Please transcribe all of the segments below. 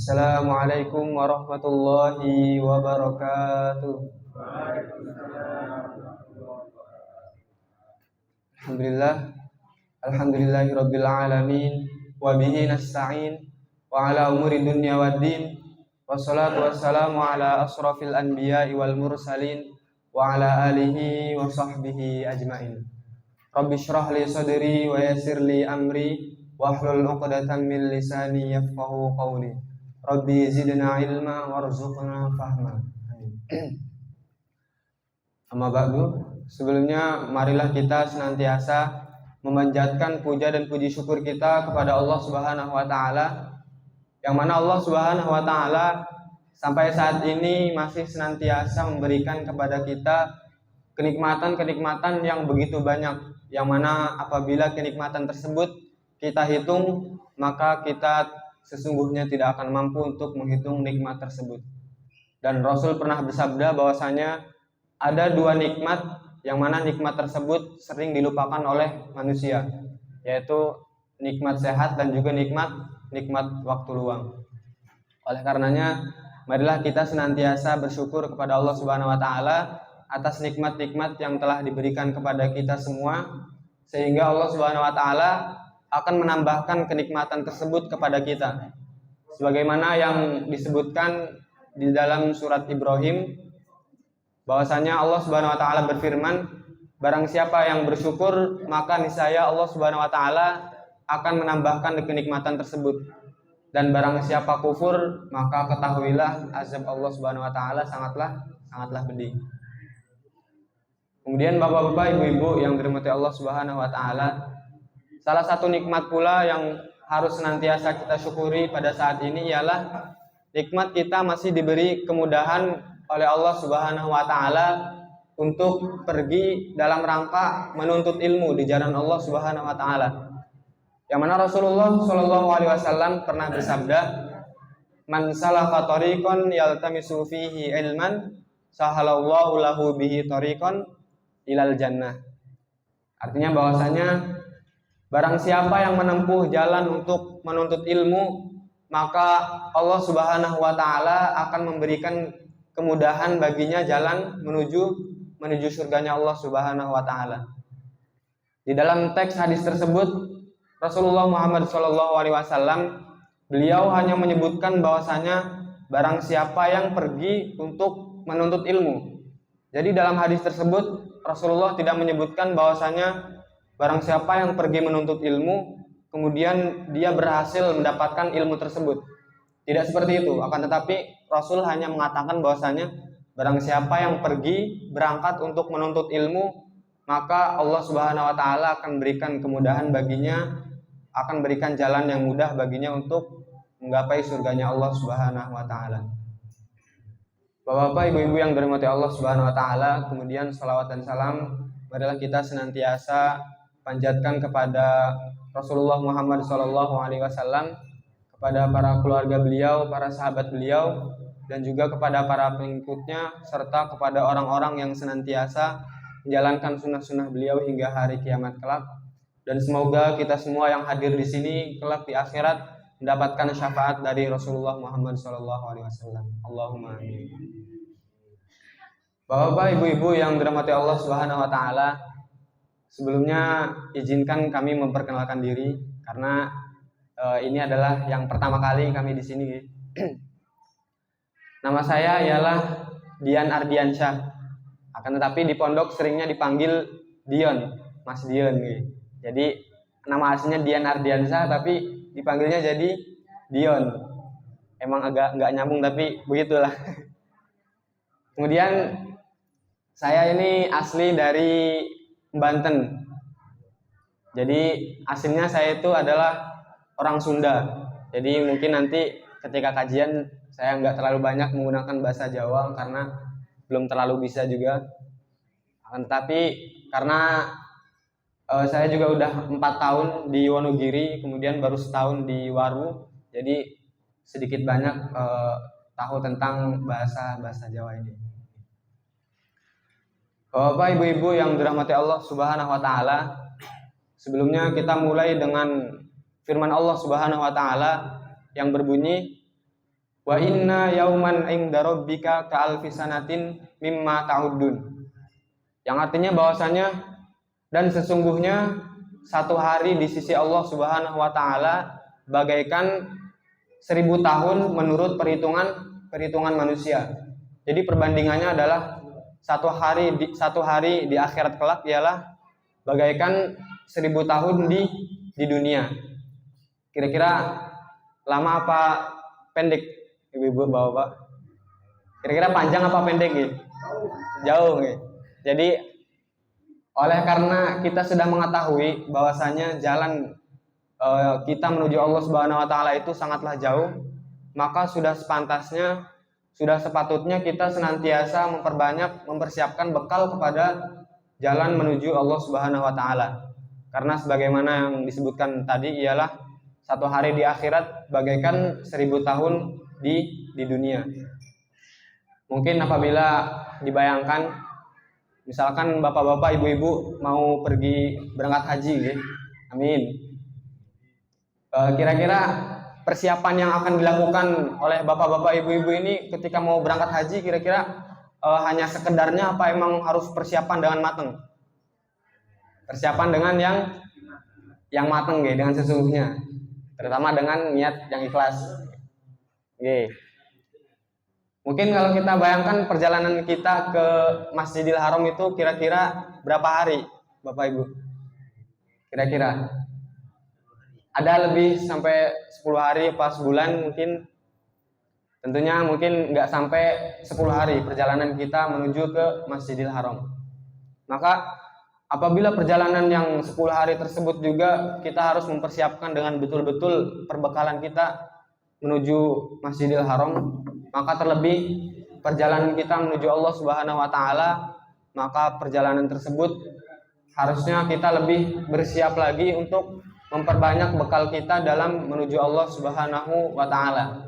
Assalamualaikum warahmatullahi wabarakatuh. Alhamdulillah, alhamdulillahirabbil alamin wa bihi nasta'in wa ala umuri dunya waddin. Wassalatu wassalamu ala asrafil anbiya'i wal mursalin wa ala alihi wa sahbihi ajmain. Rabbi shrah li sadri wa yassir li amri wahlul 'uqdatam min lisani yafqahu qawli. Rabbi zidna ilma warzuqna fahma. Amin. Amma ba'du, sebelumnya marilah kita senantiasa memanjatkan puja dan puji syukur kita kepada Allah Subhanahu wa taala, yang mana Allah Subhanahu wa taala sampai saat ini masih senantiasa memberikan kepada kita kenikmatan-kenikmatan yang begitu banyak, yang mana apabila kenikmatan tersebut kita hitung, maka kita sesungguhnya tidak akan mampu untuk menghitung nikmat tersebut. Dan Rasul pernah bersabda bahwasanya ada dua nikmat yang mana nikmat tersebut sering dilupakan oleh manusia, yaitu nikmat sehat dan juga nikmat waktu luang. Oleh karenanya, marilah kita senantiasa bersyukur kepada Allah Subhanahu wa taala atas nikmat-nikmat yang telah diberikan kepada kita semua, sehingga Allah Subhanahu wa taala akan menambahkan kenikmatan tersebut kepada kita. Sebagaimana yang disebutkan di dalam surat Ibrahim, bahwasanya Allah Subhanahu wa taala berfirman, barang siapa yang bersyukur, maka niscaya Allah Subhanahu wa taala akan menambahkan kenikmatan tersebut. Dan barang siapa kufur, maka ketahuilah azab Allah Subhanahu wa taala sangatlah pedih. Kemudian bapak-bapak, ibu-ibu yang dirahmati Allah Subhanahu wa taala, salah satu nikmat pula yang harus senantiasa kita syukuri pada saat ini ialah nikmat kita masih diberi kemudahan oleh Allah Subhanahu wa taala untuk pergi dalam rangka menuntut ilmu di jalan Allah Subhanahu wa taala. Yang mana Rasulullah Shallallahu alaihi wasallam pernah bersabda, "Man salaka tariqan yaltamisu fihi ilman, sahalallahu lahu bihi tariqan ilal jannah." Artinya bahwasanya barang siapa yang menempuh jalan untuk menuntut ilmu, maka Allah Subhanahu wa taala akan memberikan kemudahan baginya jalan menuju surganya Allah Subhanahu wa taala. Di dalam teks hadis tersebut, Rasulullah Muhammad SAW, beliau hanya menyebutkan bahwasanya barang siapa yang pergi untuk menuntut ilmu. Jadi dalam hadis tersebut Rasulullah tidak menyebutkan bahwasanya barang siapa yang pergi menuntut ilmu, kemudian dia berhasil mendapatkan ilmu tersebut. Tidak seperti itu, akan tetapi Rasul hanya mengatakan bahwasanya barang siapa yang pergi berangkat untuk menuntut ilmu, maka Allah Subhanahu wa taala akan berikan kemudahan baginya, akan berikan jalan yang mudah baginya untuk menggapai surganya Allah Subhanahu wa taala. Bapak-bapak, ibu-ibu yang dirahmati Allah Subhanahu wa taala, kemudian salawat dan salam marilah kita senantiasa panjatkan kepada Rasulullah Muhammad SAW, kepada para keluarga beliau, para sahabat beliau, dan juga kepada para pengikutnya, serta kepada orang-orang yang senantiasa menjalankan sunnah-sunnah beliau hingga hari kiamat kelak. Dan semoga kita semua yang hadir di sini kelak di akhirat mendapatkan syafaat dari Rasulullah Muhammad SAW. Allahumma amin. Bapak, ibu-ibu yang dirahmati Allah Subhanahu wa taala, sebelumnya izinkan kami memperkenalkan diri karena ini adalah yang pertama kali kami di sini. Nama saya ialah Dian Ardiansyah. Akan tetapi di pondok seringnya dipanggil Dion, Mas Dion gitu. Jadi nama aslinya Dian Ardiansyah tapi dipanggilnya jadi Dion. Emang agak nggak nyambung tapi begitulah. Kemudian saya ini asli dari Banten. Jadi aslinya saya itu adalah orang Sunda. Jadi mungkin nanti ketika kajian saya nggak terlalu banyak menggunakan bahasa Jawa karena belum terlalu bisa juga. Tetapi karena saya juga udah 4 tahun di Wonogiri, kemudian baru setahun di Waru, jadi sedikit banyak tahu tentang bahasa Jawa ini. Bapak, ibu-ibu yang dirahmati Allah Subhanahu wa taala, sebelumnya kita mulai dengan firman Allah Subhanahu wa taala yang berbunyi, Wa inna yauman inda rabbika ka'alfi sanatin mimma ta'udun. Yang artinya bahwasanya dan sesungguhnya satu hari di sisi Allah Subhanahu wa taala bagaikan 1000 tahun menurut perhitungan manusia. Jadi perbandingannya adalah satu hari di akhirat kelak ialah bagaikan 1000 tahun di dunia. Kira-kira lama apa pendek, ibu-ibu, bapak? Kira-kira panjang apa pendek gitu? Jauh gitu. Jadi oleh karena kita sudah mengetahui bahwasanya jalan kita menuju Allah Subhanahu wa taala itu sangatlah jauh, maka sudah sepatutnya kita senantiasa mempersiapkan bekal kepada jalan menuju Allah Subhanahu wa taala. Karena sebagaimana yang disebutkan tadi ialah satu hari di akhirat bagaikan 1000 tahun di dunia. Mungkin apabila dibayangkan, misalkan bapak-bapak, ibu-ibu mau pergi berangkat haji, gitu. Amin. Kira-kira persiapan yang akan dilakukan oleh bapak-bapak, ibu-ibu ini ketika mau berangkat haji, kira-kira hanya sekedarnya apa emang harus persiapan dengan matang? Persiapan dengan yang matang, gitu, dengan sesungguhnya, terutama dengan niat yang ikhlas. Gitu. Mungkin kalau kita bayangkan perjalanan kita ke Masjidil Haram itu kira-kira berapa hari, Bapak Ibu? Kira-kira ada lebih sampai 10 hari apa sebulan mungkin. Tentunya mungkin nggak sampai 10 hari perjalanan kita menuju ke Masjidil Haram. Maka apabila perjalanan yang 10 hari tersebut juga kita harus mempersiapkan dengan betul-betul perbekalan kita menuju Masjidil Haram, maka terlebih perjalanan kita menuju Allah Subhanahu wa taala, maka perjalanan tersebut harusnya kita lebih bersiap lagi untuk memperbanyak bekal kita dalam menuju Allah Subhanahu wa taala.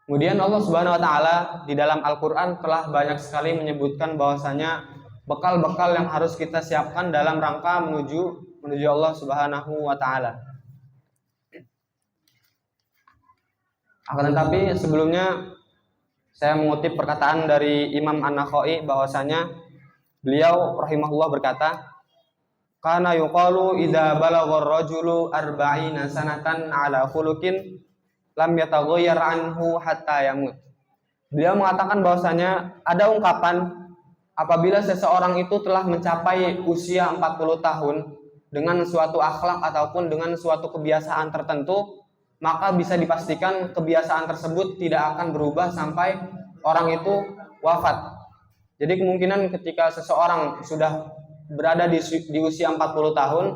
Kemudian Allah Subhanahu wa taala di dalam Al-Qur'an telah banyak sekali menyebutkan bahwasanya bekal-bekal yang harus kita siapkan dalam rangka menuju Allah Subhanahu wa taala. Akan tetapi sebelumnya saya mengutip perkataan dari Imam An-Nakhai bahwasanya beliau rahimahullah berkata, "Kana yuqalu idza balagha ar-rajulu 40 sanatan 'ala khuluqin lam yataghayyar anhu hatta yamut." Beliau mengatakan bahwasanya ada ungkapan apabila seseorang itu telah mencapai usia 40 tahun dengan suatu akhlak ataupun dengan suatu kebiasaan tertentu, maka bisa dipastikan kebiasaan tersebut tidak akan berubah sampai orang itu wafat. Jadi kemungkinan ketika seseorang sudah berada di usia 40 tahun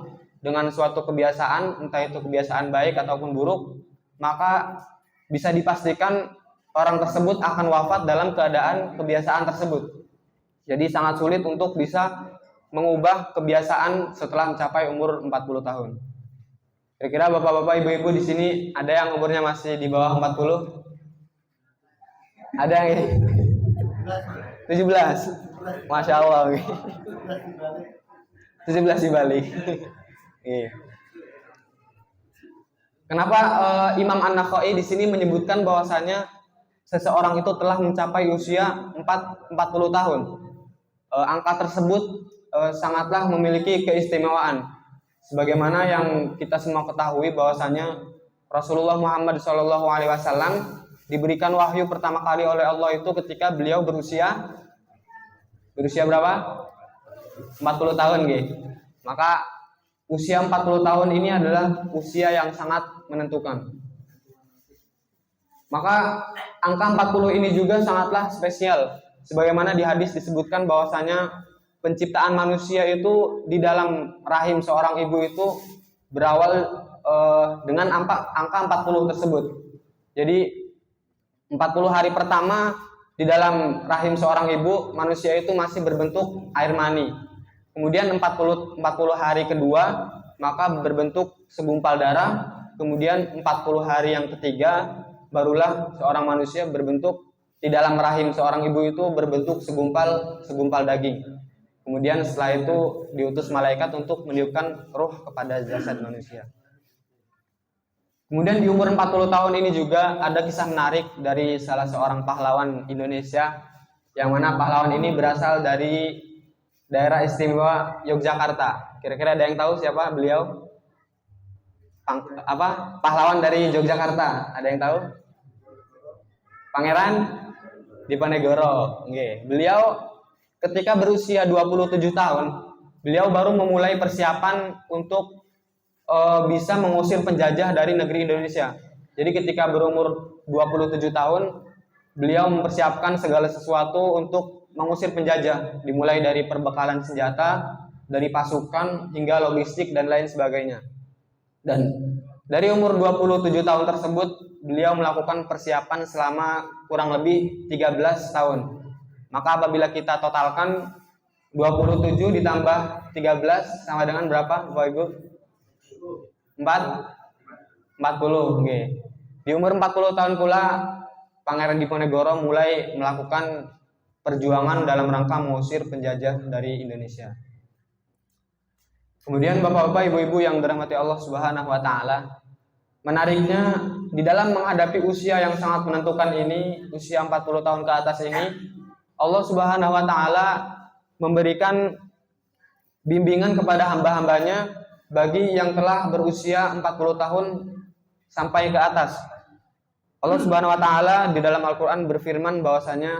dengan suatu kebiasaan, entah itu kebiasaan baik ataupun buruk, maka bisa dipastikan orang tersebut akan wafat dalam keadaan kebiasaan tersebut. Jadi sangat sulit untuk bisa mengubah kebiasaan setelah mencapai umur 40 tahun. Kira-kira bapak-bapak, ibu-ibu di sini ada yang umurnya masih di bawah 40? Ada yang 17? Masya Allah. 17 di Bali. Kenapa Imam An-Nakhai di sini menyebutkan bahwasanya seseorang itu telah mencapai usia 40 tahun? Angka tersebut sangatlah memiliki keistimewaan. Sebagaimana yang kita semua ketahui bahwasanya Rasulullah Muhammad SAW diberikan wahyu pertama kali oleh Allah itu ketika beliau berusia berapa? 40 tahun, gitu. Maka usia 40 tahun ini adalah usia yang sangat menentukan. Maka angka 40 ini juga sangatlah spesial. Sebagaimana di hadis disebutkan bahwasanya penciptaan manusia itu di dalam rahim seorang ibu itu berawal dengan angka 40 tersebut. Jadi 40 hari pertama di dalam rahim seorang ibu, manusia itu masih berbentuk air mani. Kemudian 40 hari kedua maka berbentuk segumpal darah. Kemudian 40 hari yang ketiga barulah seorang manusia berbentuk di dalam rahim seorang ibu itu berbentuk segumpal daging. Kemudian setelah itu diutus malaikat untuk meniupkan ruh kepada jasad manusia. Kemudian di umur 40 tahun ini juga ada kisah menarik dari salah seorang pahlawan Indonesia, yang mana pahlawan ini berasal dari daerah istimewa Yogyakarta. Kira-kira ada yang tahu siapa beliau? Pahlawan dari Yogyakarta, ada yang tahu? Pangeran Diponegoro. Oke. Beliau ketika berusia 27 tahun, beliau baru memulai persiapan untuk bisa mengusir penjajah dari negeri Indonesia. Jadi ketika berumur 27 tahun, beliau mempersiapkan segala sesuatu untuk mengusir penjajah, dimulai dari perbekalan senjata, dari pasukan hingga logistik dan lain sebagainya. Dan dari umur 27 tahun tersebut, beliau melakukan persiapan selama kurang lebih 13 tahun. Maka apabila kita totalkan 27 ditambah 13 sama dengan berapa, Bapak Ibu? 40. Okay. Di umur 40 tahun pula Pangeran Diponegoro mulai melakukan perjuangan dalam rangka mengusir penjajah dari Indonesia. Kemudian Bapak-bapak, Ibu-ibu yang dirahmati Allah Subhanahu wa taala, menariknya di dalam menghadapi usia yang sangat menentukan ini, usia 40 tahun ke atas ini, Allah Subhanahu wa taala memberikan bimbingan kepada hamba-hambanya bagi yang telah berusia 40 tahun sampai ke atas. Allah Subhanahu wa taala di dalam Al-Qur'an berfirman bahwasanya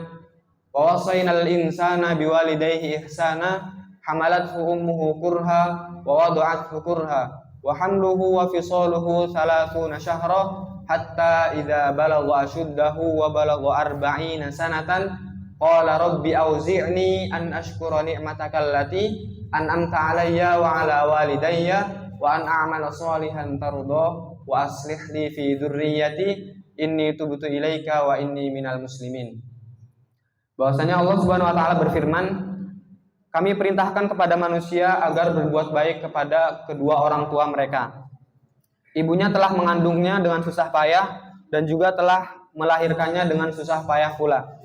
wa wasainal insana biwalidayhi ihsana hamalathu ummuhu kurha wa wada'athu kurha wa hamluhu wa fisaluhu 30 syahra hatta idza balagha ashuddahu wa balagha 40 sanatan qala rabbi auzi'ni an ashkura ni'mataka allati an'amta 'alayya wa 'ala walidayya wa an a'mala shalihan tarda wa aslih li fi dzurriyyati inni tubtu ilaika wa inni minal muslimin. Bahwasanya Allah Subhanahu wa taala berfirman, kami perintahkan kepada manusia agar berbuat baik kepada kedua orang tua mereka. Ibunya telah mengandungnya dengan susah payah dan juga telah melahirkannya dengan susah payah pula.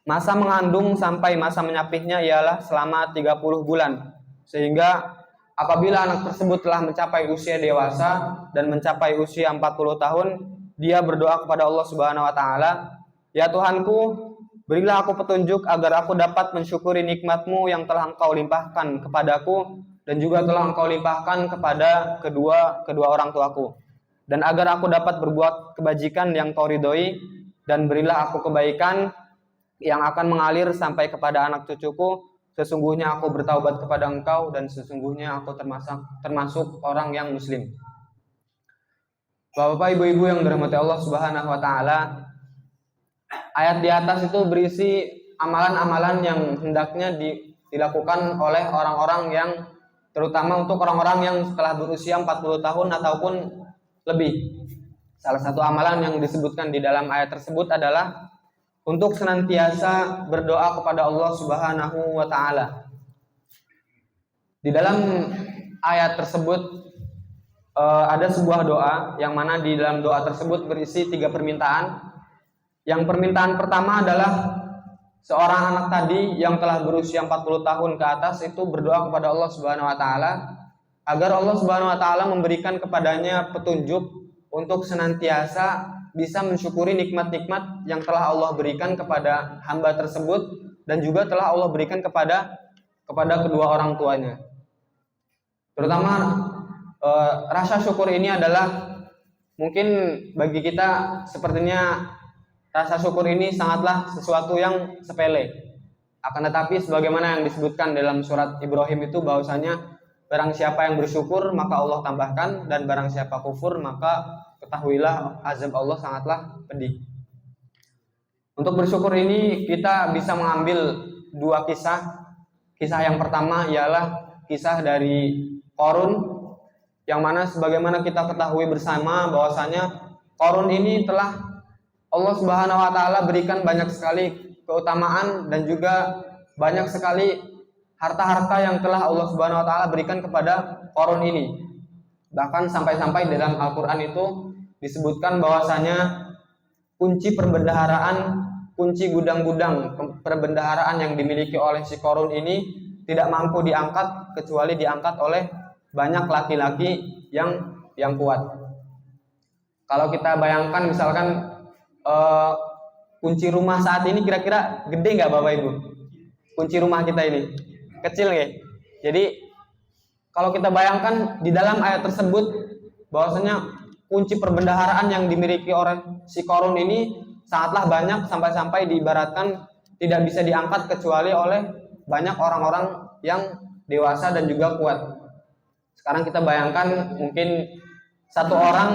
Masa mengandung sampai masa menyapihnya ialah selama 30 bulan. Sehingga apabila anak tersebut telah mencapai usia dewasa dan mencapai usia 40 tahun, dia berdoa kepada Allah Subhanahu wa taala, "Ya Tuhanku, berilah aku petunjuk agar aku dapat mensyukuri nikmat-Mu yang telah Engkau limpahkan kepadaku dan juga telah Engkau limpahkan kepada kedua orang tuaku. Dan agar aku dapat berbuat kebajikan yang Kau ridhoi, dan berilah aku kebaikan yang akan mengalir sampai kepada anak cucuku. Sesungguhnya aku bertaubat kepada Engkau dan sesungguhnya aku termasuk orang yang muslim." Bapak, Ibu-ibu yang dirahmati Allah Subhanahu wa taala, ayat di atas itu berisi amalan-amalan yang hendaknya dilakukan oleh orang-orang yang, terutama untuk orang-orang yang setelah berusia 40 tahun ataupun lebih. Salah satu amalan yang disebutkan di dalam ayat tersebut adalah untuk senantiasa berdoa kepada Allah Subhanahu wa taala. Di dalam ayat tersebut ada sebuah doa yang mana di dalam doa tersebut berisi 3 permintaan. Yang permintaan pertama adalah seorang anak tadi yang telah berusia 40 tahun ke atas itu berdoa kepada Allah Subhanahu wa taala agar Allah Subhanahu wa taala memberikan kepadanya petunjuk untuk senantiasa bisa mensyukuri nikmat-nikmat yang telah Allah berikan kepada hamba tersebut dan juga telah Allah berikan kepada kedua orang tuanya. Terutama rasa syukur ini adalah mungkin bagi kita sepertinya rasa syukur ini sangatlah sesuatu yang sepele. Akan tetapi sebagaimana yang disebutkan dalam surat Ibrahim itu bahwasanya barang siapa yang bersyukur maka Allah tambahkan, dan barang siapa kufur maka ketahuilah azab Allah sangatlah pedih. Untuk bersyukur ini kita bisa mengambil 2 kisah. Kisah yang pertama ialah kisah dari Qarun, yang mana sebagaimana kita ketahui bersama bahwasanya Qarun ini telah Allah Subhanahu wa taala berikan banyak sekali keutamaan dan juga banyak sekali harta-harta yang telah Allah Subhanahu wa taala berikan kepada Qarun ini. Bahkan sampai-sampai dalam Al-Qur'an itu disebutkan bahwasanya kunci perbendaharaan, kunci gudang-gudang perbendaharaan yang dimiliki oleh si Qarun ini tidak mampu diangkat kecuali diangkat oleh banyak laki-laki yang kuat. Kalau kita bayangkan misalkan kunci rumah saat ini kira-kira gede nggak Bapak Ibu? Kunci rumah kita ini kecil nggak? Jadi kalau kita bayangkan di dalam ayat tersebut bahwasanya kunci perbendaharaan yang dimiliki oleh si Qarun ini sangatlah banyak sampai-sampai diibaratkan tidak bisa diangkat kecuali oleh banyak orang-orang yang dewasa dan juga kuat. Sekarang kita bayangkan mungkin satu orang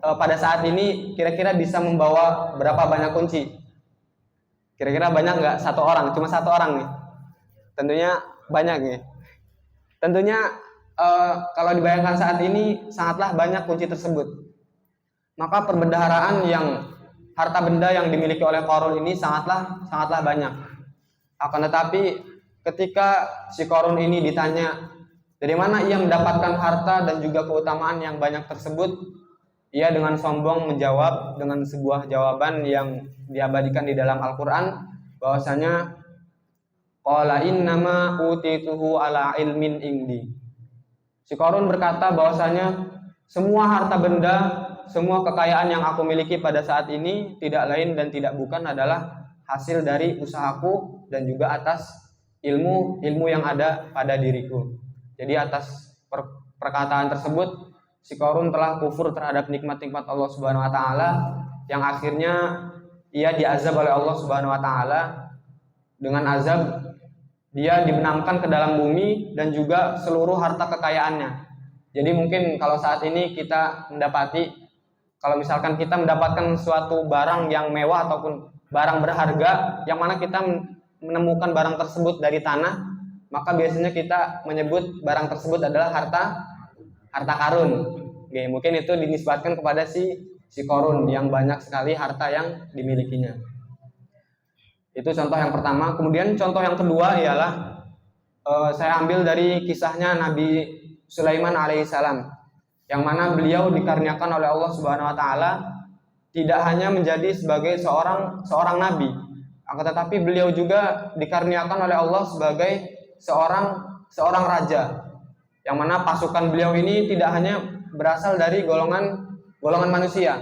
pada saat ini kira-kira bisa membawa berapa banyak kunci? Kira-kira banyak nggak satu orang? Cuma satu orang nih. Tentunya banyak nih. Tentunya kalau dibayangkan saat ini sangatlah banyak kunci tersebut. Maka perbendaharaan yang harta benda yang dimiliki oleh Qarun ini sangatlah banyak. Akan tetapi ketika si Qarun ini ditanya dari mana ia mendapatkan harta dan juga keutamaan yang banyak tersebut, ia dengan sombong menjawab dengan sebuah jawaban yang diabadikan di dalam Al-Quran, bahwasanya qala innama utituhu ala ilmin indi. Si Qarun berkata bahwasanya semua harta benda, semua kekayaan yang aku miliki pada saat ini tidak lain dan tidak bukan adalah hasil dari usahaku dan juga atas ilmu yang ada pada diriku. Jadi atas perkataan tersebut si Qarun telah kufur terhadap nikmat-nikmat Allah Subhanahu wa taala yang akhirnya ia diazab oleh Allah Subhanahu wa taala. Dengan azab dia dibenamkan ke dalam bumi dan juga seluruh harta kekayaannya. Jadi mungkin kalau saat ini kita mendapati, kalau misalkan kita mendapatkan suatu barang yang mewah ataupun barang berharga yang mana kita menemukan barang tersebut dari tanah, maka biasanya kita menyebut barang tersebut adalah harta karun. Oke, mungkin itu dinisbatkan kepada si Qarun yang banyak sekali harta yang dimilikinya. Itu contoh yang pertama. Kemudian contoh yang kedua ialah saya ambil dari kisahnya Nabi Sulaiman alaihissalam, yang mana beliau dikaruniakan oleh Allah Subhanahu wa taala tidak hanya menjadi sebagai seorang nabi, akan tetapi beliau juga dikaruniakan oleh Allah sebagai seorang raja, yang mana pasukan beliau ini tidak hanya berasal dari golongan manusia,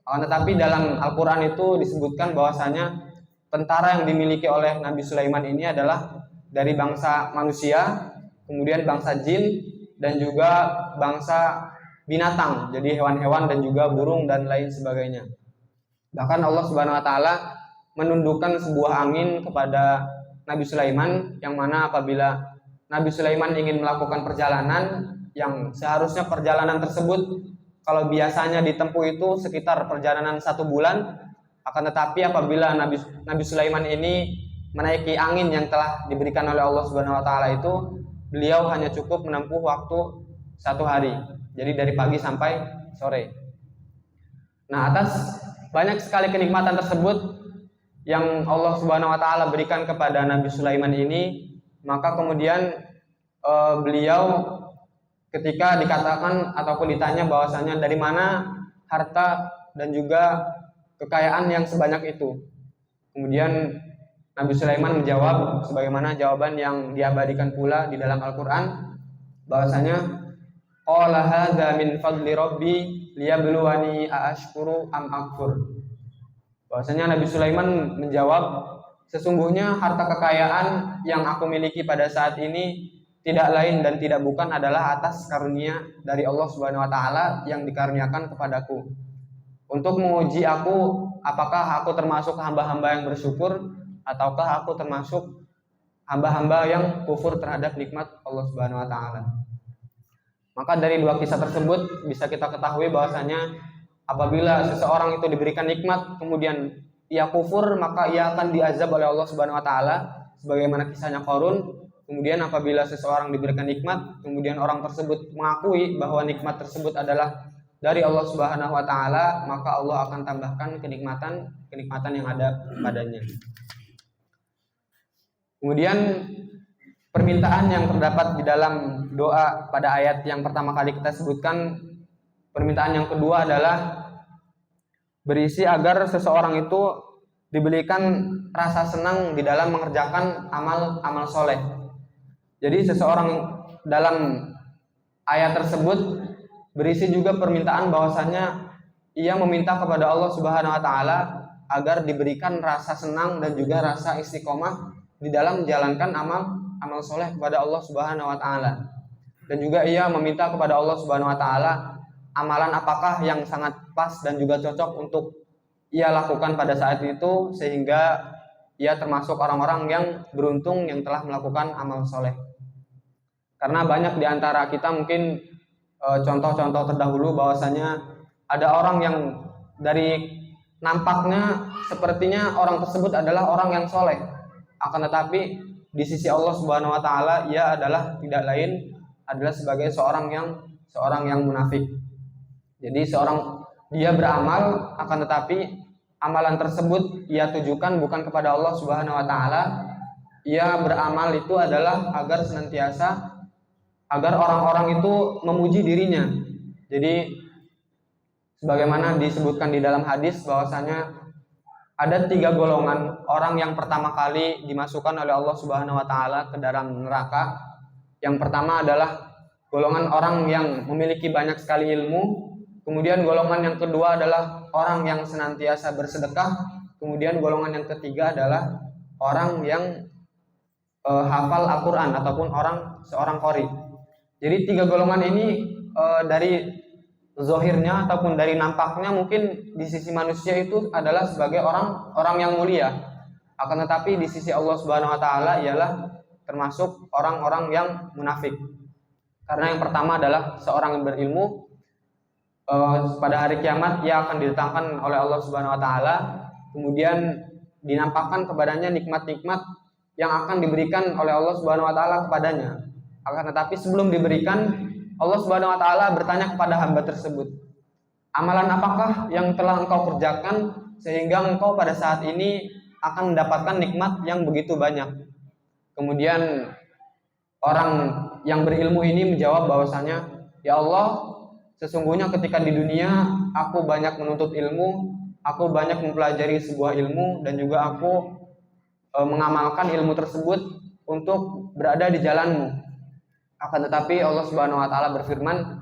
akan tetapi dalam Al-Quran itu disebutkan bahwasanya tentara yang dimiliki oleh Nabi Sulaiman ini adalah dari bangsa manusia, kemudian bangsa jin, dan juga bangsa binatang, jadi hewan-hewan dan juga burung dan lain sebagainya. Bahkan Allah Subhanahu wa taala menundukkan sebuah angin kepada Nabi Sulaiman, yang mana apabila Nabi Sulaiman ingin melakukan perjalanan yang seharusnya perjalanan tersebut kalau biasanya ditempuh itu sekitar perjalanan 1 bulan, akan tetapi apabila Nabi Sulaiman ini menaiki angin yang telah diberikan oleh Allah Subhanahu wa taala itu, beliau hanya cukup menempuh waktu 1 hari. Jadi dari pagi sampai sore. Nah, atas banyak sekali kenikmatan tersebut yang Allah Subhanahu wa taala berikan kepada Nabi Sulaiman ini, maka kemudian beliau ketika dikatakan ataupun ditanya bahwasanya dari mana harta dan juga kekayaan yang sebanyak itu, kemudian Nabi Sulaiman menjawab sebagaimana jawaban yang diabadikan pula di dalam Al-Quran, bahwasanya qala hadza min fadli rabbi liyabluwani aashkuru am akfur. Bahwasanya Nabi Sulaiman menjawab, sesungguhnya harta kekayaan yang aku miliki pada saat ini tidak lain dan tidak bukan adalah atas karunia dari Allah Subhanahu wa taala yang dikaruniakan kepadaku, untuk menguji aku apakah aku termasuk hamba-hamba yang bersyukur ataukah aku termasuk hamba-hamba yang kufur terhadap nikmat Allah Subhanahu wa taala. Maka dari dua kisah tersebut bisa kita ketahui bahwasanya apabila seseorang itu diberikan nikmat kemudian ia kufur, maka ia akan diazab oleh Allah Subhanahu wa taala sebagaimana kisahnya Qarun. Kemudian apabila seseorang diberikan nikmat kemudian orang tersebut mengakui bahwa nikmat tersebut adalah dari Allah Subhanahu wa taala, maka Allah akan tambahkan kenikmatan yang ada padanya. Kemudian permintaan yang terdapat di dalam doa pada ayat yang pertama kali kita sebutkan, permintaan yang kedua adalah berisi agar seseorang itu diberikan rasa senang di dalam mengerjakan amal soleh. Jadi seseorang dalam ayat tersebut berisi juga permintaan bahwasanya ia meminta kepada Allah Subhanahu wa taala agar diberikan rasa senang dan juga rasa istiqomah di dalam menjalankan amal soleh kepada Allah Subhanahu wa taala. Dan juga ia meminta kepada Allah Subhanahu wa taala amalan apakah yang sangat pas dan juga cocok untuk ia lakukan pada saat itu, sehingga ia termasuk orang-orang yang beruntung yang telah melakukan amal soleh. Karena banyak di antara kita mungkin contoh-contoh terdahulu bahwasanya ada orang yang dari nampaknya sepertinya orang tersebut adalah orang yang soleh, akan tetapi di sisi Allah Subhanahu wa taala ia adalah tidak lain adalah sebagai seorang yang munafik. Jadi dia beramal, akan tetapi amalan tersebut ia tujukan bukan kepada Allah Subhanahu wa taala. Ia beramal itu adalah agar orang-orang itu memuji dirinya. Jadi sebagaimana disebutkan di dalam hadis bahwasanya ada 3 golongan orang yang pertama kali dimasukkan oleh Allah Subhanahu wa taala ke dalam neraka. Yang pertama adalah golongan orang yang memiliki banyak sekali ilmu. Kemudian golongan yang kedua adalah orang yang senantiasa bersedekah. Kemudian golongan yang ketiga adalah orang yang hafal Al-Quran ataupun seorang qori. Jadi 3 golongan ini dari zahirnya ataupun dari nampaknya mungkin di sisi manusia itu adalah sebagai orang yang mulia. Akan tetapi di sisi Allah Subhanahu wa taala ialah termasuk orang-orang yang munafik. Karena yang pertama adalah seorang yang berilmu, pada hari kiamat ia akan didatangkan oleh Allah Subhanahu wa taala, kemudian dinampakkan kepadanya nikmat-nikmat yang akan diberikan oleh Allah Subhanahu wa taala kepadanya. Akan tetapi sebelum diberikan, Allah Subhanahu wa taala bertanya kepada hamba tersebut, amalan apakah yang telah engkau kerjakan sehingga engkau pada saat ini akan mendapatkan nikmat yang begitu banyak? Kemudian orang yang berilmu ini menjawab bahwasanya, ya Allah, sesungguhnya ketika di dunia aku banyak menuntut ilmu, aku banyak mempelajari sebuah ilmu, dan juga aku mengamalkan ilmu tersebut untuk berada di jalanmu. Akan tetapi Allah Subhanahu wa taala berfirman,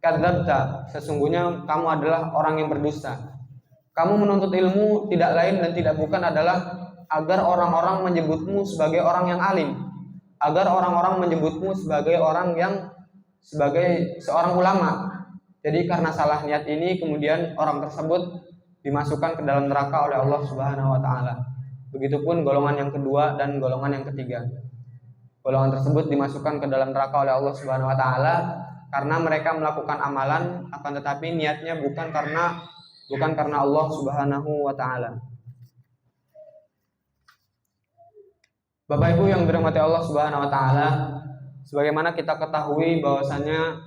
kadzabta, sesungguhnya kamu adalah orang yang berdusta. Kamu menuntut ilmu tidak lain dan tidak bukan adalah agar orang-orang menyebutmu sebagai orang yang alim, agar orang-orang menyebutmu sebagai seorang ulama. Jadi karena salah niat ini kemudian orang tersebut dimasukkan ke dalam neraka oleh Allah Subhanahu wa taala. Begitupun golongan yang kedua dan golongan yang ketiga. Golongan tersebut dimasukkan ke dalam neraka oleh Allah Subhanahu wa taala karena mereka melakukan amalan akan tetapi niatnya bukan karena Allah Subhanahu wa taala. Bapak Ibu yang dirahmati Allah Subhanahu wa taala, sebagaimana kita ketahui bahwasanya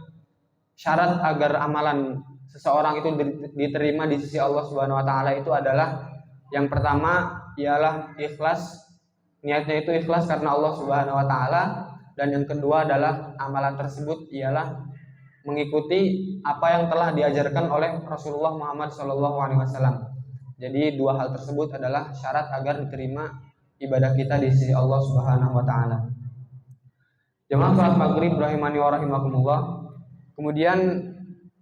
syarat agar amalan seseorang itu diterima di sisi Allah Subhanahu wa taala itu adalah yang pertama ialah ikhlas. Niatnya itu ikhlas karena Allah Subhanahu wa taala, dan yang kedua adalah amalan tersebut ialah mengikuti apa yang telah diajarkan oleh Rasulullah Muhammad SAW. Jadi 2 hal tersebut adalah syarat agar diterima ibadah kita di sisi Allah Subhanahu wa taala. Jemaah salat maghrib rahimani wa rahimakumullah. Kemudian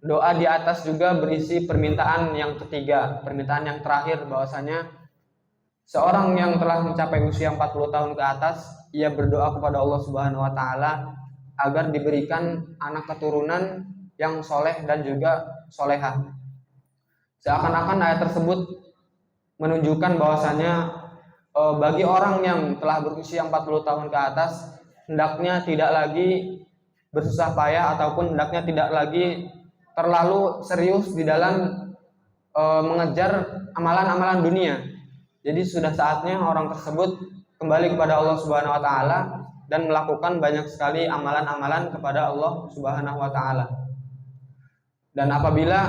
doa di atas juga berisi permintaan yang ketiga, permintaan yang terakhir, bahwasanya seorang yang telah mencapai usia 40 tahun ke atas, ia berdoa kepada Allah Subhanahu wa taala agar diberikan anak keturunan yang soleh dan juga solehah. Seakan-akan ayat tersebut menunjukkan bahwasanya bagi orang yang telah berusia 40 tahun ke atas, hendaknya tidak lagi bersusah payah ataupun hendaknya tidak lagi terlalu serius di dalam mengejar amalan-amalan dunia. Jadi sudah saatnya orang tersebut kembali kepada Allah Subhanahu wa taala dan melakukan banyak sekali amalan-amalan kepada Allah Subhanahu wa taala. Dan apabila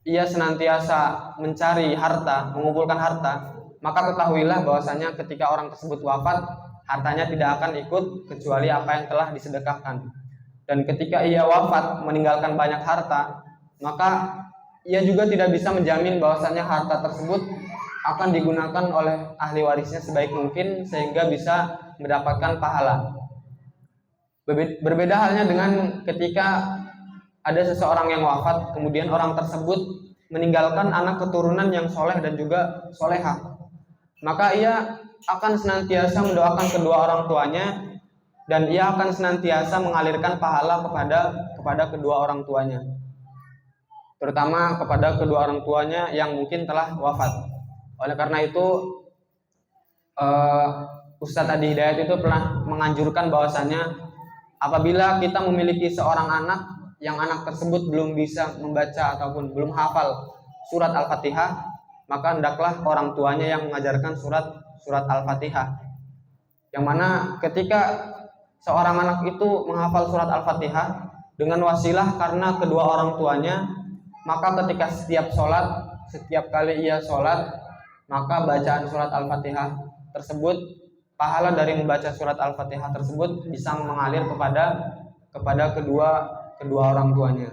ia senantiasa mencari harta, mengumpulkan harta, maka ketahuilah bahwasanya ketika orang tersebut wafat, hartanya tidak akan ikut kecuali apa yang telah disedekahkan. Dan ketika ia wafat meninggalkan banyak harta, maka ia juga tidak bisa menjamin bahwasanya harta tersebut akan digunakan oleh ahli warisnya sebaik mungkin sehingga bisa mendapatkan pahala. Berbeda halnya dengan ketika ada seseorang yang wafat, kemudian orang tersebut meninggalkan anak keturunan yang soleh dan juga solehah, maka ia akan senantiasa mendoakan kedua orang tuanya dan ia akan senantiasa mengalirkan pahala kepada kedua orang tuanya, terutama kepada kedua orang tuanya yang mungkin telah wafat. Oleh karena itu Ustadz Adi Hidayat itu pernah menganjurkan bahwasanya apabila kita memiliki seorang anak yang anak tersebut belum bisa membaca ataupun belum hafal surat Al-Fatihah, maka hendaklah orang tuanya yang mengajarkan surat Al-Fatihah. Yang mana ketika seorang anak itu menghafal surat Al-Fatihah dengan wasilah karena kedua orang tuanya, maka ketika setiap kali ia sholat, maka bacaan surat Al-Fatihah tersebut, pahala dari membaca surat Al-Fatihah tersebut bisa mengalir kepada kedua orang tuanya.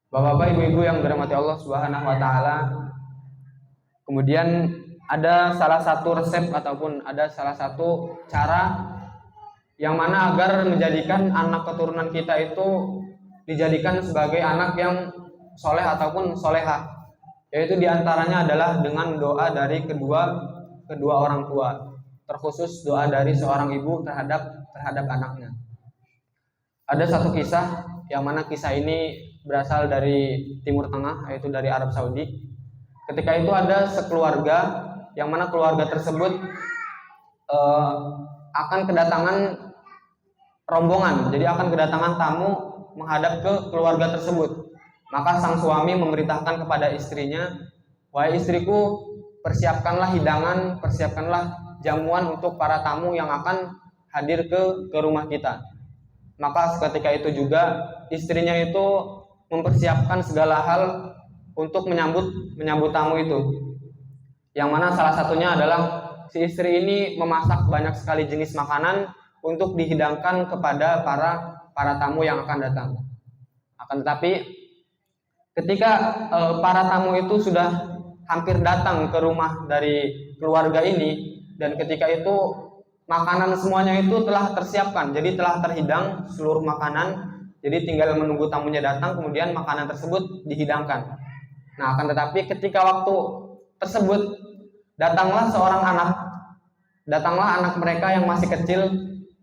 Bapak-bapak, ibu-ibu yang dirahmati Allah Subhanahu wa taala. Kemudian ada salah satu resep ataupun ada salah satu cara yang mana agar menjadikan anak keturunan kita itu dijadikan sebagai anak yang soleh ataupun solehah, yaitu diantaranya adalah dengan doa dari kedua orang tua, terkhusus doa dari seorang ibu terhadap anaknya. Ada satu kisah yang mana kisah ini berasal dari Timur Tengah, yaitu dari Arab Saudi. Ketika itu ada sekeluarga yang mana keluarga tersebut akan kedatangan rombongan, jadi akan kedatangan tamu menghadap ke keluarga tersebut. Maka sang suami memerintahkan kepada istrinya, "Wahai istriku, persiapkanlah hidangan, persiapkanlah jamuan untuk para tamu yang akan hadir ke rumah kita." Maka ketika itu juga istrinya itu mempersiapkan segala hal untuk menyambut tamu itu. Yang mana salah satunya adalah si istri ini memasak banyak sekali jenis makanan untuk dihidangkan kepada para tamu yang akan datang. Akan tetapi ketika para tamu itu sudah hampir datang ke rumah dari keluarga ini, dan ketika itu makanan semuanya itu telah tersiapkan, jadi telah terhidang seluruh makanan, jadi tinggal menunggu tamunya datang, kemudian makanan tersebut dihidangkan. Nah, akan tetapi ketika waktu tersebut datanglah anak mereka yang masih kecil,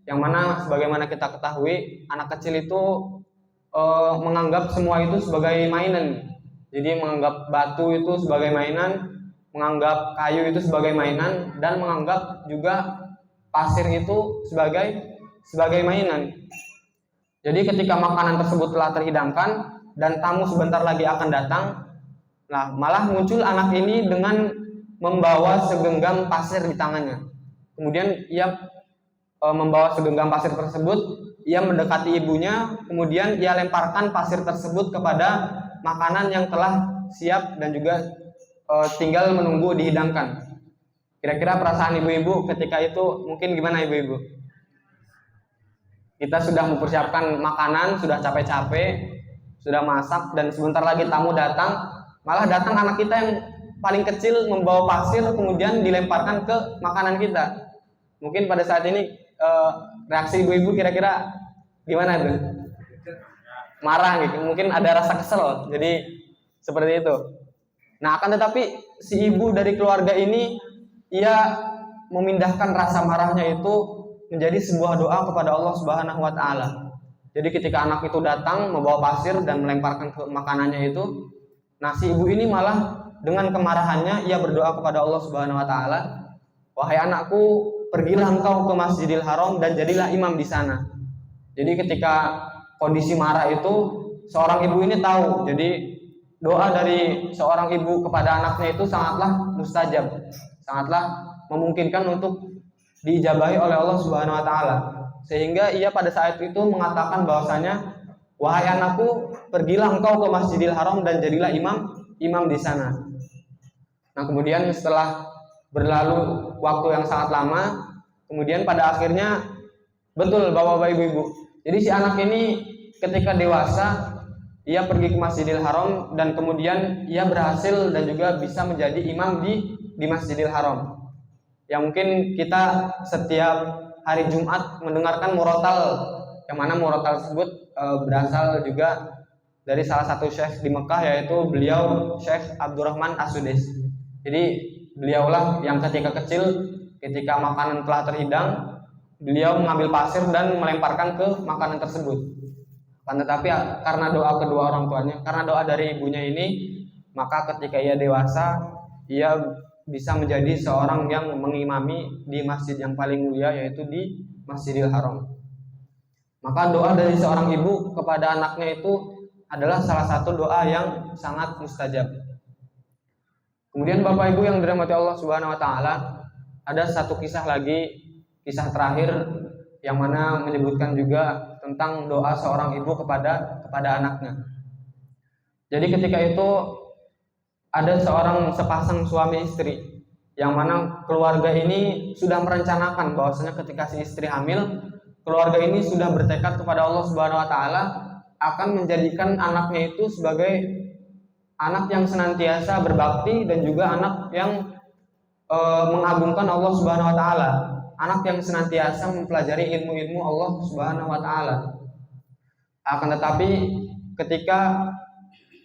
yang mana sebagaimana kita ketahui anak kecil itu menganggap semua itu sebagai mainan. Jadi menganggap batu itu sebagai mainan, menganggap kayu itu sebagai mainan, dan menganggap juga pasir itu sebagai mainan. Jadi ketika makanan tersebut telah terhidangkan dan tamu sebentar lagi akan datang, nah malah muncul anak ini dengan membawa segenggam pasir di tangannya. Kemudian ia membawa segenggam pasir tersebut, ia mendekati ibunya, kemudian ia lemparkan pasir tersebut kepada makanan yang telah siap dan juga tinggal menunggu dihidangkan. Kira-kira perasaan ibu-ibu ketika itu mungkin gimana ibu-ibu? Kita sudah mempersiapkan makanan, sudah capek-capek, sudah masak, dan sebentar lagi tamu datang, malah datang anak kita yang paling kecil membawa pasir kemudian dilemparkan ke makanan kita. Mungkin pada saat ini reaksi ibu-ibu kira-kira gimana itu? Marah gitu, mungkin ada rasa kesel, jadi seperti itu. Nah, akan tetapi si ibu dari keluarga ini, ia memindahkan rasa marahnya itu menjadi sebuah doa kepada Allah Subhanahu wa taala. Jadi ketika anak itu datang membawa pasir dan melemparkan ke makanannya itu, nah si ibu ini malah dengan kemarahannya ia berdoa kepada Allah Subhanahu wa taala, "Wahai anakku, pergilah engkau ke Masjidil Haram dan jadilah imam di sana." Jadi ketika kondisi marah itu, seorang ibu ini tahu, jadi doa dari seorang ibu kepada anaknya itu sangatlah mustajab, sangatlah memungkinkan untuk diijabahi oleh Allah Subhanahu wa taala. Sehingga ia pada saat itu mengatakan bahwasanya, "Wahai anakku, pergilah engkau ke Masjidil Haram dan jadilah imam di sana." Nah, kemudian setelah berlalu waktu yang sangat lama, kemudian pada akhirnya betul Bapak-bapak Ibu-ibu. Jadi si anak ini ketika dewasa, ia pergi ke Masjidil Haram dan kemudian ia berhasil dan juga bisa menjadi imam di Masjidil Haram. Yang mungkin kita setiap hari Jumat mendengarkan murotal, yang mana murotal tersebut berasal juga dari salah satu syekh di Mekah, yaitu beliau Syekh Abdurrahman As-Sudais. Jadi beliaulah yang ketika kecil, ketika makanan telah terhidang, beliau mengambil pasir dan melemparkan ke makanan tersebut. Tetapi karena doa kedua orang tuanya, karena doa dari ibunya ini, maka ketika ia dewasa, ia bisa menjadi seorang yang mengimami di masjid yang paling mulia, yaitu di Masjidil Haram. Maka doa dari seorang ibu kepada anaknya itu adalah salah satu doa yang sangat mustajab. Kemudian Bapak Ibu yang dirahmati Allah Subhanahu wa taala, ada satu kisah lagi, kisah terakhir yang mana menyebutkan juga tentang doa seorang ibu kepada anaknya. Jadi ketika itu ada seorang sepasang suami istri yang mana keluarga ini sudah merencanakan bahwasanya ketika si istri hamil, keluarga ini sudah bertekad kepada Allah Subhanahu wa taala akan menjadikan anaknya itu sebagai anak yang senantiasa berbakti dan juga anak yang mengagungkan Allah Subhanahu wa taala, anak yang senantiasa mempelajari ilmu-ilmu Allah Subhanahu wa taala. Akan tetapi ketika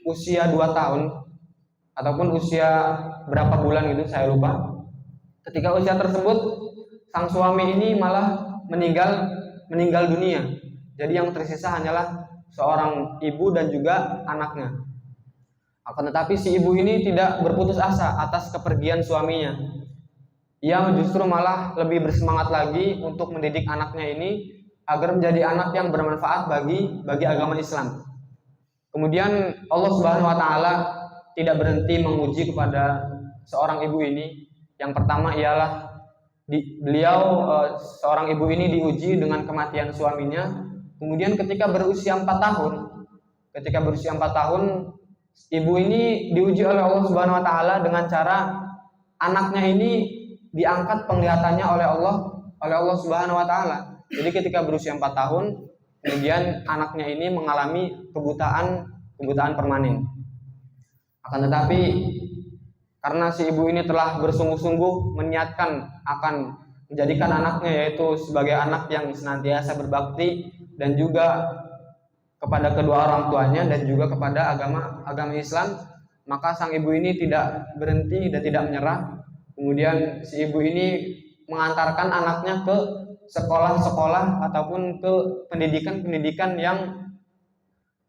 usia 2 tahun ataupun usia berapa bulan gitu saya lupa, ketika usia tersebut sang suami ini malah meninggal dunia. Jadi yang tersisa hanyalah seorang ibu dan juga anaknya. Akan tetapi si ibu ini tidak berputus asa atas kepergian suaminya. Ia justru malah lebih bersemangat lagi untuk mendidik anaknya ini agar menjadi anak yang bermanfaat bagi agama Islam. Kemudian Allah Subhanahu wa taala tidak berhenti menguji kepada seorang ibu ini. Yang pertama ialah seorang ibu ini diuji dengan kematian suaminya. Kemudian ketika berusia 4 tahun, ibu ini diuji oleh Allah Subhanahu wa taala dengan cara anaknya ini diangkat penglihatannya oleh Allah Subhanahu wa taala. Jadi ketika berusia 4 tahun, kemudian anaknya ini mengalami kebutaan permanen. Akan tetapi karena si ibu ini telah bersungguh-sungguh meniatkan akan menjadikan anaknya yaitu sebagai anak yang senantiasa berbakti dan juga kepada kedua orang tuanya dan juga kepada agama Islam, maka sang ibu ini tidak berhenti dan tidak menyerah. Kemudian si ibu ini mengantarkan anaknya ke sekolah-sekolah ataupun ke pendidikan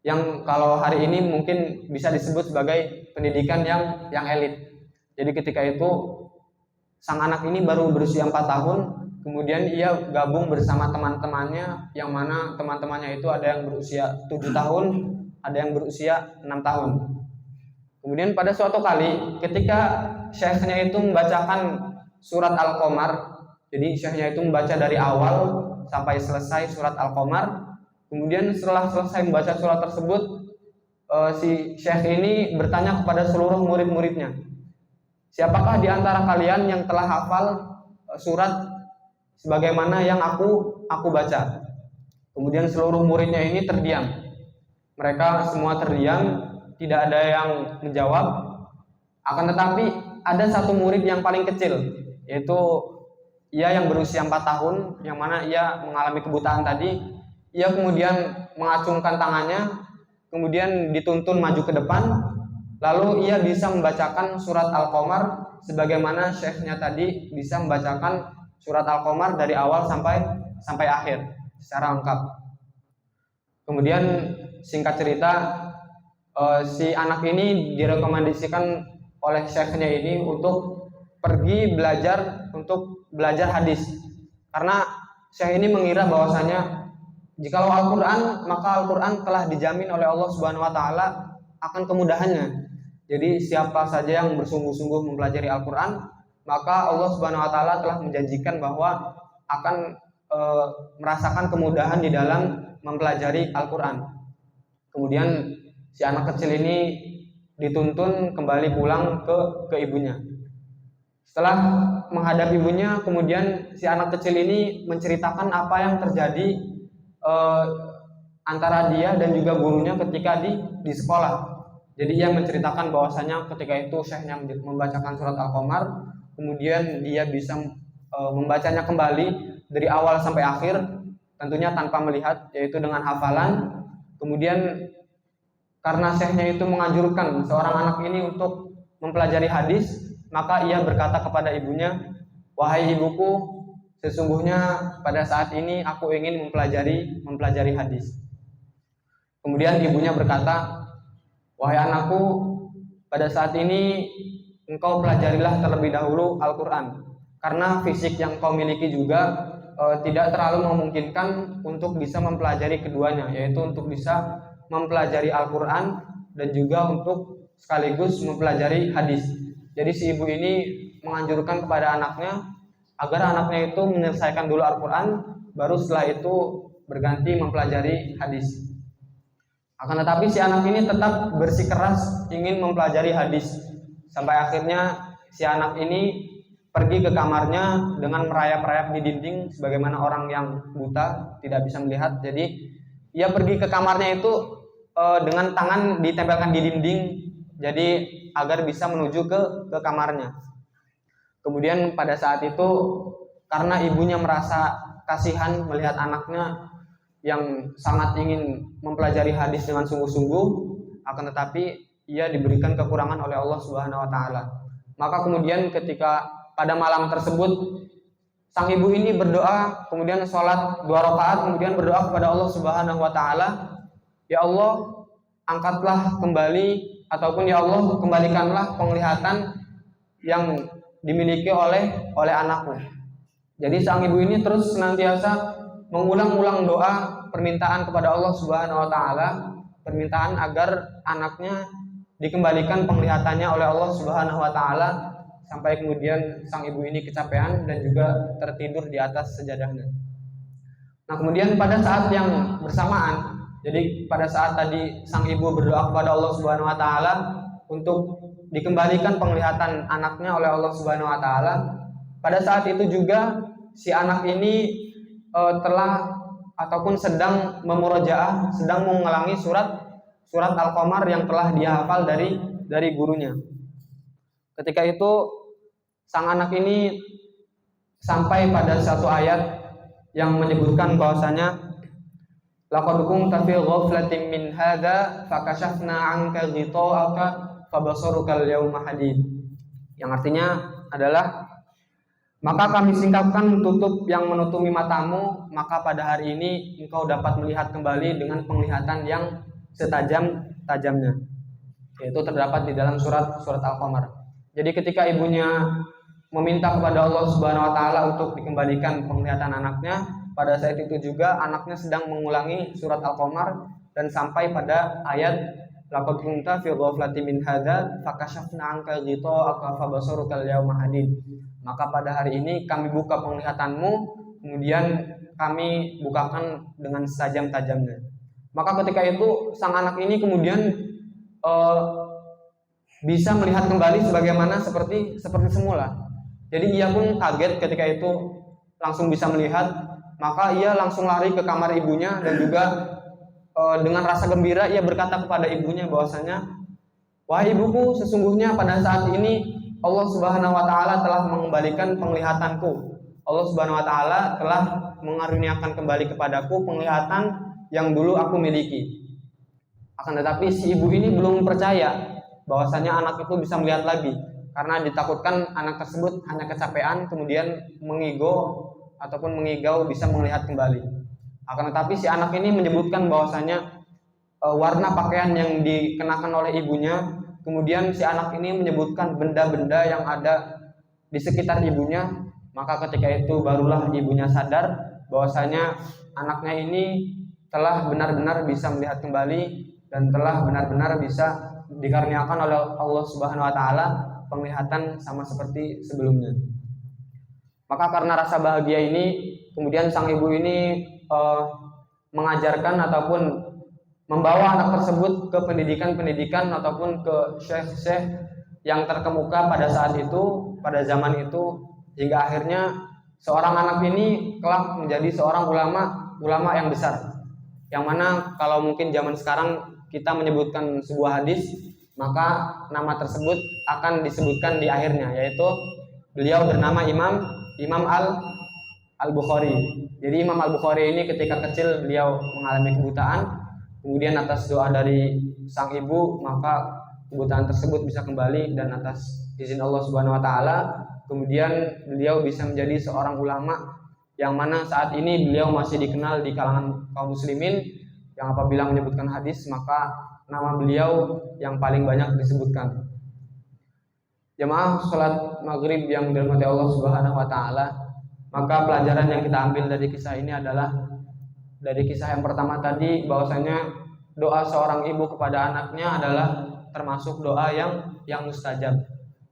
yang kalau hari ini mungkin bisa disebut sebagai pendidikan yang elit. Jadi ketika itu sang anak ini baru berusia 4 tahun, kemudian ia gabung bersama teman-temannya, yang mana teman-temannya itu ada yang berusia 7 tahun, ada yang berusia 6 tahun. Kemudian pada suatu kali ketika syekhnya itu membacakan surat Al-Qamar, jadi syekhnya itu membaca dari awal sampai selesai surat Al-Qamar. Kemudian setelah selesai membaca surat tersebut, si syekh ini bertanya kepada seluruh murid-muridnya, siapakah di antara kalian yang telah hafal surat sebagaimana yang aku baca? Kemudian seluruh muridnya ini terdiam. Mereka semua terdiam, tidak ada yang menjawab. Akan tetapi ada satu murid yang paling kecil, yaitu ia yang berusia 4 tahun, yang mana ia mengalami kebutaan tadi. Ia kemudian mengacungkan tangannya, kemudian dituntun maju ke depan, lalu ia bisa membacakan surat Al-Qamar sebagaimana syekhnya tadi bisa membacakan surat Al-Qamar dari awal sampai akhir secara lengkap. Kemudian singkat cerita, si anak ini direkomendasikan oleh syekhnya ini untuk pergi belajar hadis, karena syekh ini mengira bahwasanya jikalau Al-Quran, maka Al-Quran telah dijamin oleh Allah Subhanahu wa taala akan kemudahannya. Jadi siapa saja yang bersungguh-sungguh mempelajari Al-Quran, maka Allah Subhanahu wa taala telah menjanjikan bahwa akan merasakan kemudahan di dalam mempelajari Al-Quran. Kemudian si anak kecil ini dituntun kembali pulang ke ibunya. Setelah menghadap ibunya, kemudian si anak kecil ini menceritakan apa yang terjadi antara dia dan juga gurunya ketika di sekolah. Jadi ia menceritakan bahwasanya ketika itu syekhnya membacakan surat Al-Qamar, kemudian dia bisa membacanya kembali dari awal sampai akhir, tentunya tanpa melihat, yaitu dengan hafalan. Kemudian karena syekhnya itu menganjurkan seorang anak ini untuk mempelajari hadis, maka ia berkata kepada ibunya, "Wahai ibuku, sesungguhnya pada saat ini aku ingin mempelajari hadis." Kemudian ibunya berkata, "Wahai anakku, pada saat ini engkau pelajarilah terlebih dahulu Al-Quran, karena fisik yang kau miliki juga tidak terlalu memungkinkan untuk bisa mempelajari keduanya, yaitu untuk bisa mempelajari Al-Quran dan juga untuk sekaligus mempelajari hadis." Jadi si ibu ini menganjurkan kepada anaknya agar anaknya itu menyelesaikan dulu Al-Quran, baru setelah itu berganti mempelajari hadis. Akan tetapi si anak ini tetap bersikeras ingin mempelajari hadis, sampai akhirnya si anak ini pergi ke kamarnya dengan merayap-rayap di dinding sebagaimana orang yang buta tidak bisa melihat. Jadi ia pergi ke kamarnya itu dengan tangan ditempelkan di dinding, jadi agar bisa menuju ke kamarnya. Kemudian pada saat itu karena ibunya merasa kasihan melihat anaknya yang sangat ingin mempelajari hadis dengan sungguh-sungguh, akan tetapi ia diberikan kekurangan oleh Allah Subhanahu wa taala. Maka kemudian ketika pada malam tersebut sang ibu ini berdoa, kemudian sholat 2 rakaat, kemudian berdoa kepada Allah Subhanahu wa taala, "Ya Allah, angkatlah kembali ataupun ya Allah kembalikanlah penglihatan yang dimiliki oleh anakku." Jadi sang ibu ini terus senantiasa mengulang-ulang doa permintaan kepada Allah Subhanahu wa taala, permintaan agar anaknya dikembalikan penglihatannya oleh Allah Subhanahu wa taala, sampai kemudian sang ibu ini kecapean dan juga tertidur di atas sejadahnya. Nah, kemudian pada saat yang bersamaan, jadi pada saat tadi sang ibu berdoa kepada Allah Subhanahu wa taala untuk dikembalikan penglihatan anaknya oleh Allah Subhanahu wa taala, pada saat itu juga si anak ini telah ataupun sedang memurojaah, sedang mengulangi surat Al-Qamar yang telah dia hafal dari gurunya. Ketika itu sang anak ini sampai pada satu ayat yang menyebutkan bahwasanya, "Laqad kunta fi ghaflatin min hadza fakashafna 'anka ghita'aka fabasaruka al-yawma hadid." Yang artinya adalah, "Maka kami singkapkan tutup yang menutupi matamu, maka pada hari ini engkau dapat melihat kembali dengan penglihatan yang setajam-tajamnya." Yaitu terdapat di dalam surat Al-Qamar. Jadi ketika ibunya meminta kepada Allah Subhanahu wa taala untuk dikembalikan penglihatan anaknya, pada saat itu juga anaknya sedang mengulangi surat Al-Qamar dan sampai pada ayat, "Laqad kunta fi ghaflatin min hadza fakashafna 'anka ghita'aka fabasaruka al-yawma hadid." Maka pada hari ini kami buka penglihatanmu, kemudian kami bukakan dengan setajam-tajamnya. Maka ketika itu sang anak ini kemudian bisa melihat kembali sebagaimana seperti semula. Jadi ia pun kaget ketika itu langsung bisa melihat, maka ia langsung lari ke kamar ibunya dan juga dengan rasa gembira ia berkata kepada ibunya bahwasanya, "Wahai ibuku, sesungguhnya pada saat ini Allah Subhanahu wa taala telah mengembalikan penglihatanku. Allah Subhanahu wa taala telah mengaruniakan kembali kepadaku penglihatan yang dulu aku miliki." Akan tetapi si ibu ini belum percaya bahwasanya anak itu bisa melihat lagi, karena ditakutkan anak tersebut hanya kecapean kemudian mengigau bisa melihat kembali. Akan tetapi si anak ini menyebutkan bahwasanya warna pakaian yang dikenakan oleh ibunya, kemudian si anak ini menyebutkan benda-benda yang ada di sekitar ibunya. Maka ketika itu barulah ibunya sadar bahwasanya anaknya ini telah benar-benar bisa melihat kembali dan telah benar-benar bisa dikaruniakan oleh Allah Subhanahu wa taala penglihatan sama seperti sebelumnya. Maka karena rasa bahagia ini, kemudian sang ibu ini mengajarkan ataupun membawa anak tersebut ke pendidikan ataupun ke syekh-syekh yang terkemuka pada saat itu, pada zaman itu, hingga akhirnya seorang anak ini kelak menjadi seorang ulama yang besar. Yang mana kalau mungkin zaman sekarang kita menyebutkan sebuah hadis, maka nama tersebut akan disebutkan di akhirnya, yaitu beliau bernama Imam Al-Bukhari. Jadi Imam Al-Bukhari ini ketika kecil beliau mengalami kebutaan, kemudian atas doa dari sang ibu, maka kebutaan tersebut bisa kembali, dan atas izin Allah Subhanahu wa taala kemudian beliau bisa menjadi seorang ulama yang mana saat ini beliau masih dikenal di kalangan kaum muslimin, yang apabila menyebutkan hadis maka nama beliau yang paling banyak disebutkan. Jamaah sholat maghrib yang dirahmati Allah Subhanahu wa taala, maka pelajaran yang kita ambil dari kisah ini adalah dari kisah yang pertama tadi, bahwasanya doa seorang ibu kepada anaknya adalah termasuk doa yang mustajab.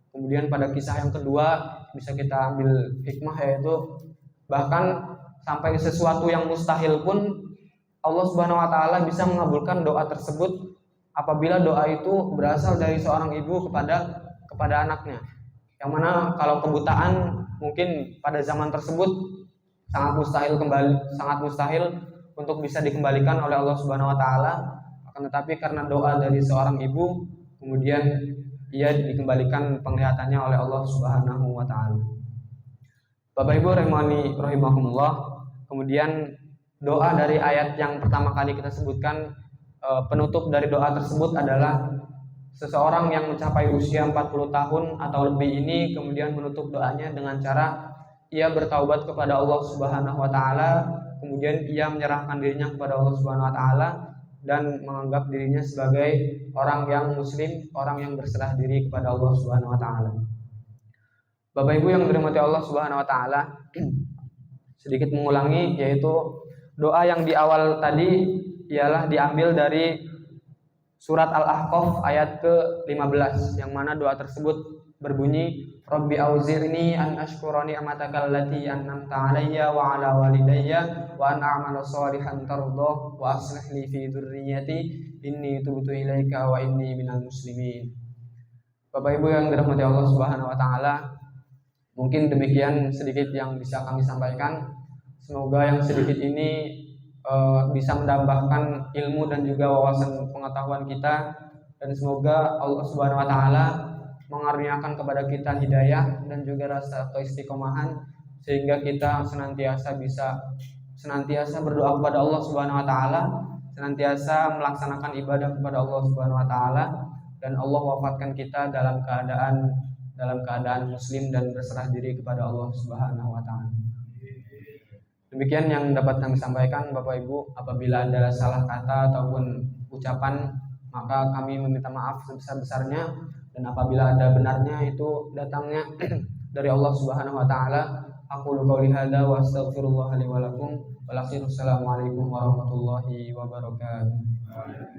Kemudian pada kisah yang kedua bisa kita ambil hikmah, yaitu bahkan sampai sesuatu yang mustahil pun Allah Subhanahu wa taala bisa mengabulkan doa tersebut apabila doa itu berasal dari seorang ibu kepada anaknya. Yang mana kalau kebutaan mungkin pada zaman tersebut sangat mustahil untuk bisa dikembalikan oleh Allah Subhanahu wa taala. Akan tetapi karena doa dari seorang ibu, kemudian ia dikembalikan penglihatannya oleh Allah Subhanahu wa taala. Bapak Ibu rahimakumullah, kemudian doa dari ayat yang pertama kali kita sebutkan, penutup dari doa tersebut adalah seseorang yang mencapai usia 40 tahun atau lebih ini kemudian menutup doanya dengan cara ia bertaubat kepada Allah Subhanahu wa taala, kemudian ia menyerahkan dirinya kepada Allah Subhanahu wa taala dan menganggap dirinya sebagai orang yang muslim, orang yang berserah diri kepada Allah Subhanahu wa taala. Bapak Ibu yang dirahmati Allah Subhanahu wa taala, sedikit mengulangi, yaitu doa yang di awal tadi ialah diambil dari surat Al-Ahqaf ayat ke-15, yang mana doa tersebut berbunyi, Rabbi auzi'ni an ashkura ni'mataka allati an'amta 'alayya wa 'ala walidayya wa an a'mala shalihan tardah wa aslih li fi dzurriyyati inni tubtu ilaika wa inni minal muslimin. Bapak Ibu yang dirahmati Allah Subhanahu wa taala, mungkin demikian sedikit yang bisa kami sampaikan. Semoga yang sedikit ini bisa menambahkan ilmu dan juga wawasan pengetahuan kita, dan semoga Allah Subhanahu wa taala mengaruniakan kepada kita hidayah dan juga rasa keistiqomahan, sehingga kita senantiasa berdoa kepada Allah Subhanahu wa taala, senantiasa melaksanakan ibadah kepada Allah Subhanahu wa taala, dan Allah wafatkan kita dalam keadaan muslim dan berserah diri kepada Allah Subhanahu wa taala. Demikian yang dapat kami sampaikan Bapak Ibu. Apabila ada salah kata ataupun ucapan, maka kami meminta maaf sebesar-besarnya, dan apabila ada benarnya itu datangnya dari Allah Subhanahu wa taala. Aqulu qouli hadza wa astaghfirullah li wa lakum. Wassalamualaikum warahmatullahi wabarakatuh.